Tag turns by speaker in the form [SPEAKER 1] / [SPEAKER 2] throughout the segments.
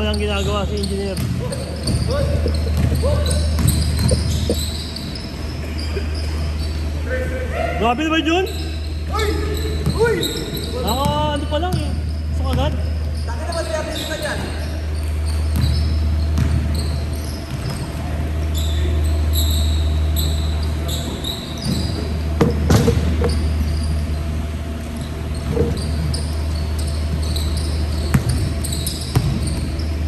[SPEAKER 1] walang ginagawa si engineer. Grabe naman yun!
[SPEAKER 2] Uy!
[SPEAKER 1] Ano pa lang eh. Gusto ka agad?
[SPEAKER 2] Taka naman pinapili ka dyan.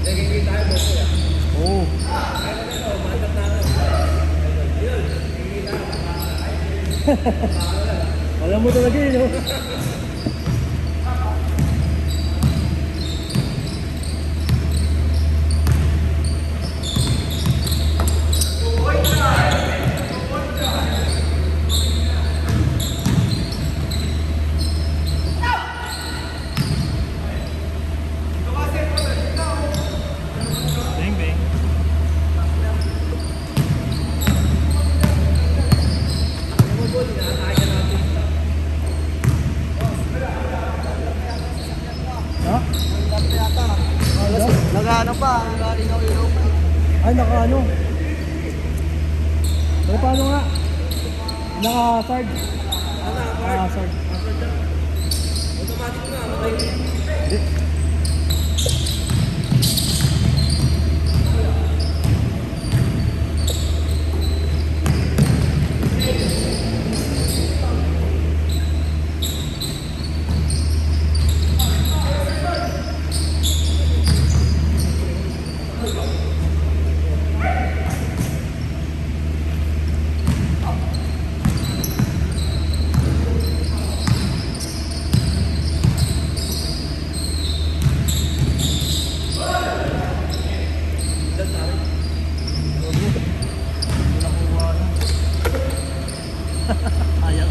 [SPEAKER 2] Nagiging tayo boss ya.
[SPEAKER 1] Oo. Alam mo talaga eh, no? Bang bang. Ha?
[SPEAKER 2] Nag-ano pa, nag-alinaw-ilaw pa.
[SPEAKER 1] Ay, naka-ano? Pero paano nga? Naka-sard? Naka-sard.
[SPEAKER 2] Automatic na, matay.
[SPEAKER 1] Ayaw.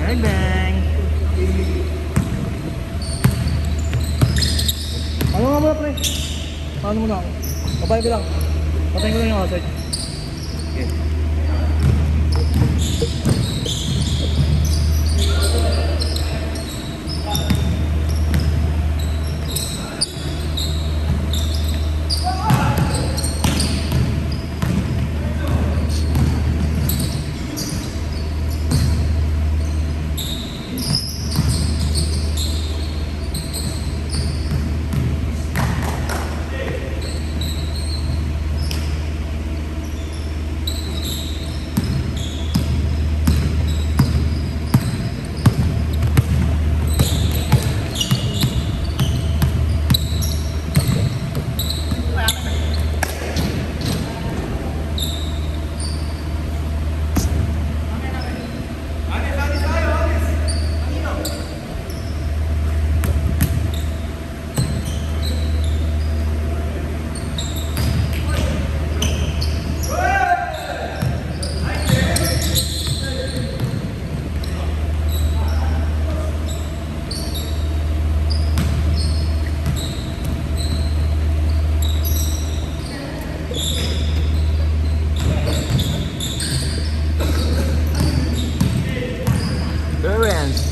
[SPEAKER 1] Bang bang. Ano nga muna pre? Paano muna ako? Patayin ko lang. Patayin ko lang yung outside. Okay.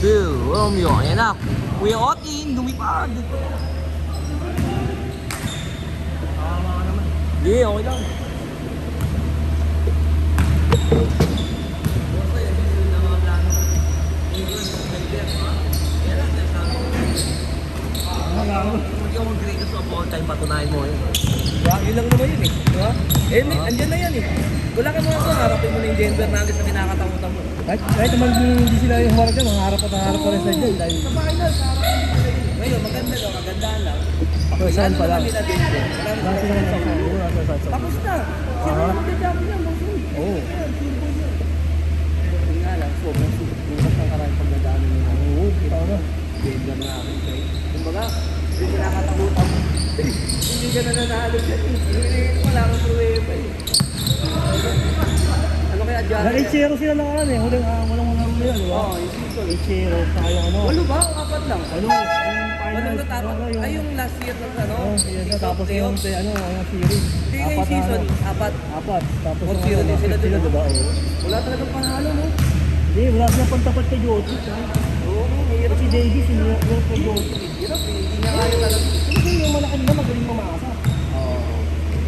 [SPEAKER 2] Bill, Romeo, ayan na. Kuya Otin, lumipad.
[SPEAKER 1] Tama ka naman.
[SPEAKER 2] Hindi, okay lang. Hindi ako greatest of all time, patunayan mo yun.
[SPEAKER 1] Diba? Yun lang naman yun eh. Diba? Andyan na yan eh. Wala ka mga ito, harapin mo na yung Denver Nuggets na kinakatakutan mo. Kahit naman hindi sila yung harap dyan, mga harap at harap pa rin sa dyan. Dahil
[SPEAKER 2] Sa final, sa harap hindi sila yun. Ngayon, maganda daw, kagandahan lang.
[SPEAKER 1] saan pa lang.
[SPEAKER 2] Ano naman nila Denver? Wala na
[SPEAKER 1] Nasa
[SPEAKER 2] sila
[SPEAKER 1] sa
[SPEAKER 2] sa
[SPEAKER 1] ulo, nasa sa
[SPEAKER 2] Tapos na. Sila
[SPEAKER 1] Aha.
[SPEAKER 2] yung magdadami yan, boss.
[SPEAKER 1] Oo.
[SPEAKER 2] Yun nga lang, sobrang bukas ng karang pagdadami nila.
[SPEAKER 1] Oo, tama na.
[SPEAKER 2] Denver Nuggets. Kumbaga, hindi kinakatakutan mo. Hindi ka na nanalo dyan eh. Wala kang pruweba eh. Ano kaya dyan?
[SPEAKER 1] Na-8-0 sila nakaraan eh. Walang yun, di ba?
[SPEAKER 2] Oo, yung season.
[SPEAKER 1] 8-0, saka yung ano.
[SPEAKER 2] Walo ba? O apat lang?
[SPEAKER 1] Ano, yung finals.
[SPEAKER 2] Walang natapos.
[SPEAKER 1] ano,
[SPEAKER 2] Ay, yung last year na ano?
[SPEAKER 1] Oo, yun na. Tapos yung, yung series.
[SPEAKER 2] Hindi nga yung season, apat.
[SPEAKER 1] Apat. Tapos
[SPEAKER 2] Fourth
[SPEAKER 1] yung
[SPEAKER 2] season din sila
[SPEAKER 1] sila,
[SPEAKER 2] dun.
[SPEAKER 1] di ba? Oo.
[SPEAKER 2] Wala talagang panalo, no?
[SPEAKER 1] Hindi, wala silang pantapat kay Jokic.
[SPEAKER 2] Oo, hirap.
[SPEAKER 1] Si Davis, yung kay Jokic.
[SPEAKER 2] Hirap, hindi niya kaya talaga.
[SPEAKER 1] Hindi, yung malaki na magaling mamasa.
[SPEAKER 2] Oo.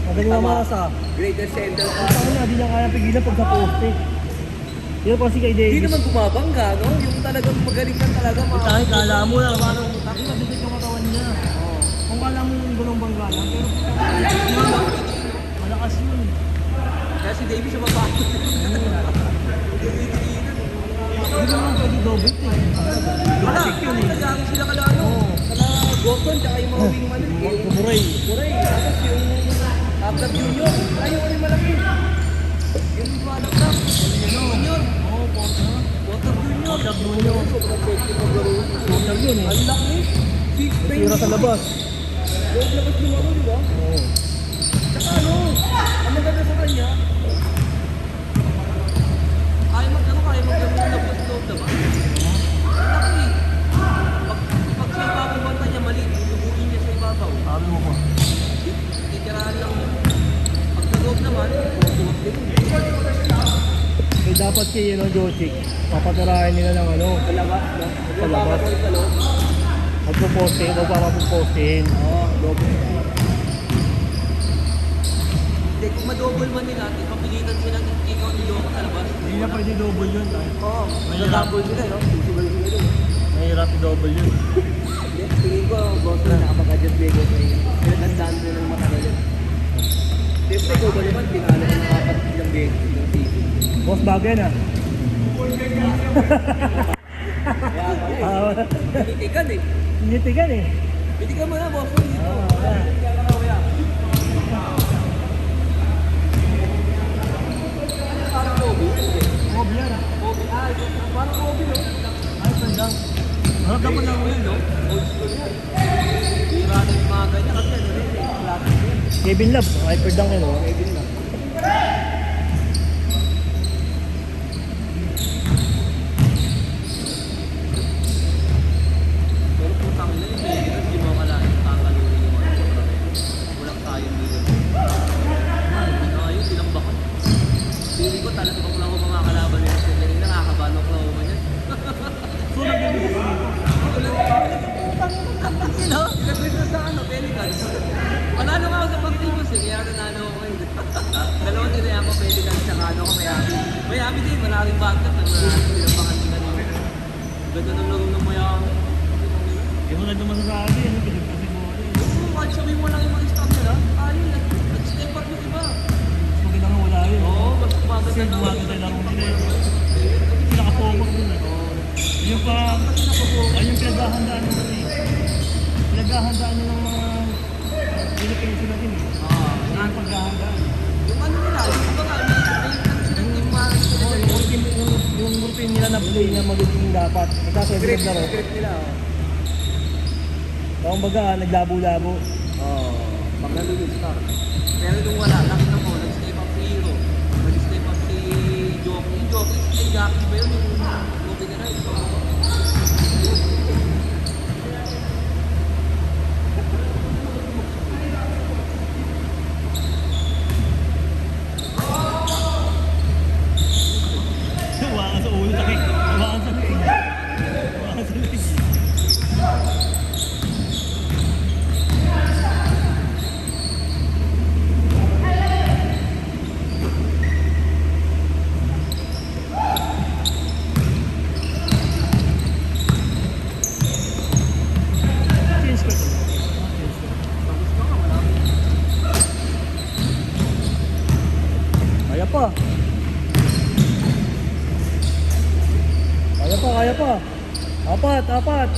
[SPEAKER 1] Magaling
[SPEAKER 2] Tama.
[SPEAKER 1] mamasa.
[SPEAKER 2] Greatest center pa.
[SPEAKER 1] Saan na, di niya kaya pigilan pag sa poste. Yun kasi kay
[SPEAKER 2] Hindi
[SPEAKER 1] Davis.
[SPEAKER 2] naman bumabangga, no? Yung talagang magaling ka talaga.
[SPEAKER 1] Tayo, kala mo lang. Paano, taki mabigat yung katawan niya. Kung kala mo yung gulong bangga lang, pero malakas yun.
[SPEAKER 2] Kaya si Davis yung mababa.
[SPEAKER 1] Hindi naman pwede double eh.
[SPEAKER 2] Wala,
[SPEAKER 1] Basic yun eh.
[SPEAKER 2] nagami sila kala ano. Kala Gotham, tsaka yung mga wingman.
[SPEAKER 1] Kumuray.
[SPEAKER 2] Kuray, tapos yung Abdab Junior. Ay, yung rin malaki. Yung product na. Junior.
[SPEAKER 1] Oo,
[SPEAKER 2] Abdab Junior.
[SPEAKER 1] Abdab Junior.
[SPEAKER 2] Sobrang pwede maglaro.
[SPEAKER 1] total yun eh.
[SPEAKER 2] Ang laki. Big brain.
[SPEAKER 1] Tira sa labas.
[SPEAKER 2] Huwag labas lumaro, di ba?
[SPEAKER 1] Oo.
[SPEAKER 2] Tsaka ano, ang maganda sa kanya, kaya mag-gamit ng labas loob, diba? Ang laki. Pag sa ibabang banta niya mali, lubuin niya sa ibabaw.
[SPEAKER 1] Sabi mo ba?
[SPEAKER 2] Titirahan lang yun. Pag sa loob naman, bubuhat din.
[SPEAKER 1] Eh dapat kay Jokic, papatirahin nila ng ano,
[SPEAKER 2] Sa labas, no?
[SPEAKER 1] Sa labas.
[SPEAKER 2] Sa loob.
[SPEAKER 1] magpo-poste, magpapapostehin.
[SPEAKER 2] Oo, double. Hindi, kung ma-double man nila, kapilitan sila ng ikaw ni Loko sa labas.
[SPEAKER 1] Hindi na pwede double yun.
[SPEAKER 2] Oo, ma-double sila, no? Possible sila dun.
[SPEAKER 1] Mahirap i-double yun.
[SPEAKER 2] Hindi, tingin ko, boss na nakapag-adjust Vegas ay pinagandaan mo ng matagal yun. Siyempre, ko ba naman, pinalo ko ng apat ng Vegas yung season.
[SPEAKER 1] Boss, bagay na.
[SPEAKER 2] Kaya, tinitigan eh.
[SPEAKER 1] Tinitigan eh.
[SPEAKER 2] Tinitigan mo na, boss. Parang Kobe.
[SPEAKER 1] Kobe yan.
[SPEAKER 2] Kobe, parang Kobe, no?
[SPEAKER 1] Ay, sandang. Harap dapat lang ulit, no?
[SPEAKER 2] Old school yan. Tira na yung mga ganyan kasi ano rin eh. Classic yun.
[SPEAKER 1] Kevin Love, hyperdunk yun, no?
[SPEAKER 2] Kevin lang. Pero putang ina yung Vegas, hindi mo akalain kakalunin yung mga sobrang walang sayang dito. Ano ayun, tinambakan. Pili ko talaga kung lang ako mga kalaban nila sa galing nakakabano ko ako man yan.
[SPEAKER 1] So, nag-ibig ko dito.
[SPEAKER 2] Sino? Nag-win na sa ano, Pelicans. Panalo nga ako sa pag-teams eh, kaya nanalo ako ngayon. Dalawang nila ako, Pelicans, tsaka ano ako, Miami. Miami din, maraming backup na pinapakan nila nila. Ganda ng laro ng Miami.
[SPEAKER 1] Hindi mo na dumasasabi, ano? Pinagpasi mo ako eh.
[SPEAKER 2] Oo, kahit sabihin mo lang yung mga staff nila, ayun, nag-step up yung iba.
[SPEAKER 1] Mas maganda nga wala yun.
[SPEAKER 2] Oo, mas
[SPEAKER 1] Kasi
[SPEAKER 2] kumaganda na
[SPEAKER 1] gumaganda tayo laro nila eh. Kasi nakafocus dun eh. Yung pa, ay yung pinaghahandaan naman eh. Pinaghahandaan nyo ng mga Philippines sila din eh. Yung paghahandaan.
[SPEAKER 2] Yung ano nila, yung iba nga, may ano silang team man sila
[SPEAKER 1] Oh,
[SPEAKER 2] dyan.
[SPEAKER 1] yung routine nila na play na magiging dapat. Nagkaswerte
[SPEAKER 2] Script,
[SPEAKER 1] naglaro.
[SPEAKER 2] script nila, oh.
[SPEAKER 1] Kung baga, naglabo-labo.
[SPEAKER 2] Oo, pag nalulus ka. Pero nung wala, nakita mo, nag-step up si Hero. Nag-step up si Jockey. Yung Jockey, si Jackie ba yun? Yung movie nila, ito.
[SPEAKER 1] Hawakan sa ulo, sakit. Hawakan sa leg. Hawakan sa leg. pa. Apat, apat.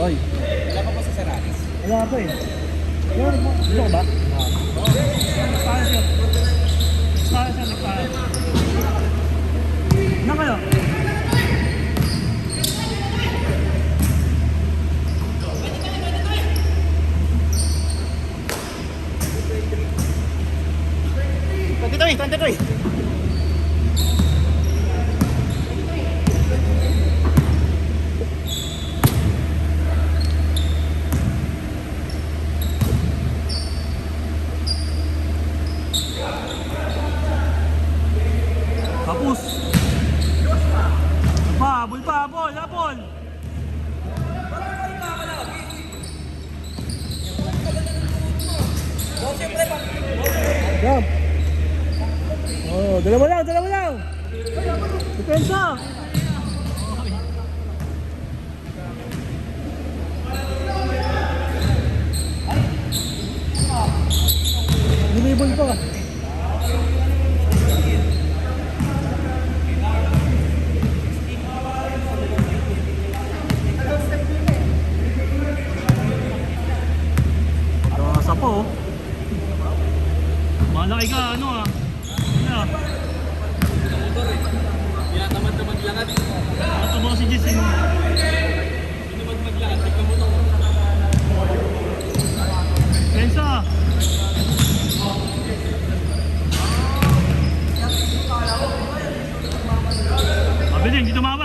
[SPEAKER 1] Oy.
[SPEAKER 2] Wala pa po sa Saralis.
[SPEAKER 1] Wala pa eh. Dito ka ba? Nagpahal siya. Nagpahal siya, nagpahal. Na kayo? Kapus. Habol pa, habol, habol. Jump. Oh, dalawa lang, dalawa lang. Depensa. Nilibol pa. Sa po. Malaki ka, ano ah. Ano?
[SPEAKER 2] Kaya tamad-tamad langat.
[SPEAKER 1] Ito mo si Jesse mo.
[SPEAKER 2] Tamad maglangat, tignan mo to.
[SPEAKER 1] Pensa. Mabiling, dito mababa.